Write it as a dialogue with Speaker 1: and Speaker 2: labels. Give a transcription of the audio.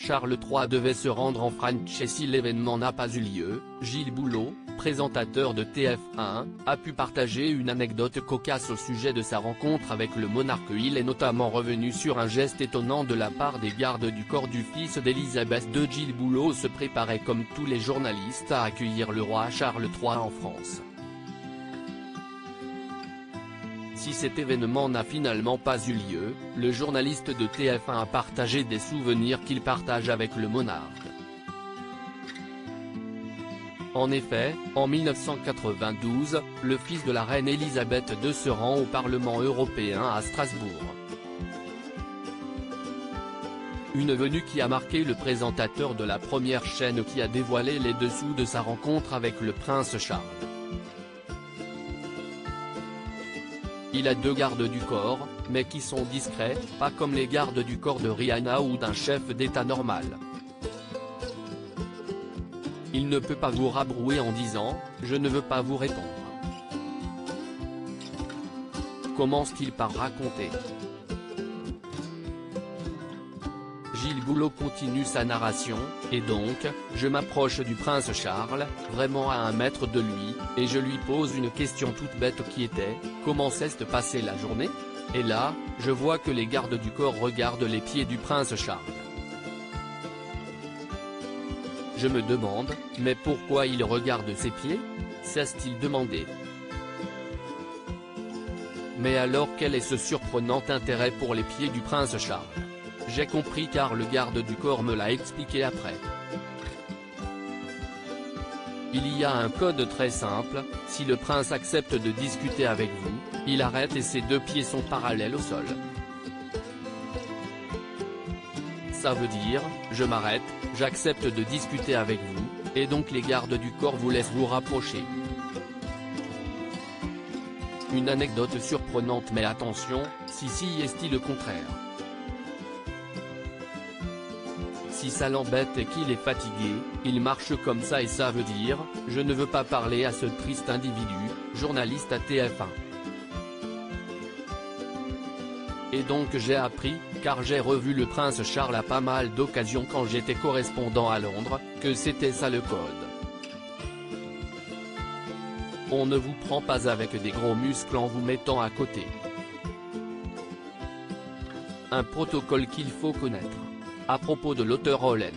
Speaker 1: Charles III devait se rendre en France et si l'événement n'a pas eu lieu, Gilles Boulot, présentateur de TF1, a pu partager une anecdote cocasse au sujet de sa rencontre avec le monarque. Il est notamment revenu sur un geste étonnant de la part des gardes du corps du fils d'Elisabeth II. Gilles Boulot se préparait comme tous les journalistes à accueillir le roi Charles III en France. Si cet événement n'a finalement pas eu lieu, le journaliste de TF1 a partagé des souvenirs qu'il partage avec le monarque. En effet, en 1992, le fils de la reine Elisabeth II se rend au Parlement européen à Strasbourg. Une venue qui a marqué le présentateur de la première chaîne qui a dévoilé les dessous de sa rencontre avec le prince Charles. Il a 2 gardes du corps, mais qui sont discrets, pas comme les gardes du corps de Rihanna ou d'un chef d'État normal. Il ne peut pas vous rabrouer en disant « Je ne veux pas vous répondre ». Commence-t-il par raconter. Gilles Boulot continue sa narration, et donc, je m'approche du prince Charles, vraiment à 1 mètre de lui, et je lui pose une question toute bête qui était, comment s'est passée la journée? Et là, je vois que les gardes du corps regardent les pieds du prince Charles. Je me demande, mais pourquoi il regarde ses pieds? S'est-il demandé. Mais alors quel est ce surprenant intérêt pour les pieds du prince Charles? J'ai compris car le garde du corps me l'a expliqué après. Il y a un code très simple, si le prince accepte de discuter avec vous, il arrête et ses 2 pieds sont parallèles au sol. Ça veut dire, je m'arrête, j'accepte de discuter avec vous, et donc les gardes du corps vous laissent vous rapprocher. Une anecdote surprenante mais attention, si est-il le contraire. Si ça l'embête et qu'il est fatigué, il marche comme ça et ça veut dire, je ne veux pas parler à ce triste individu, journaliste à TF1. Et donc j'ai appris, car j'ai revu le prince Charles à pas mal d'occasions quand j'étais correspondant à Londres, que c'était ça le code. On ne vous prend pas avec des gros muscles en vous mettant à côté. Un protocole qu'il faut connaître. À propos de l'auteur Olen.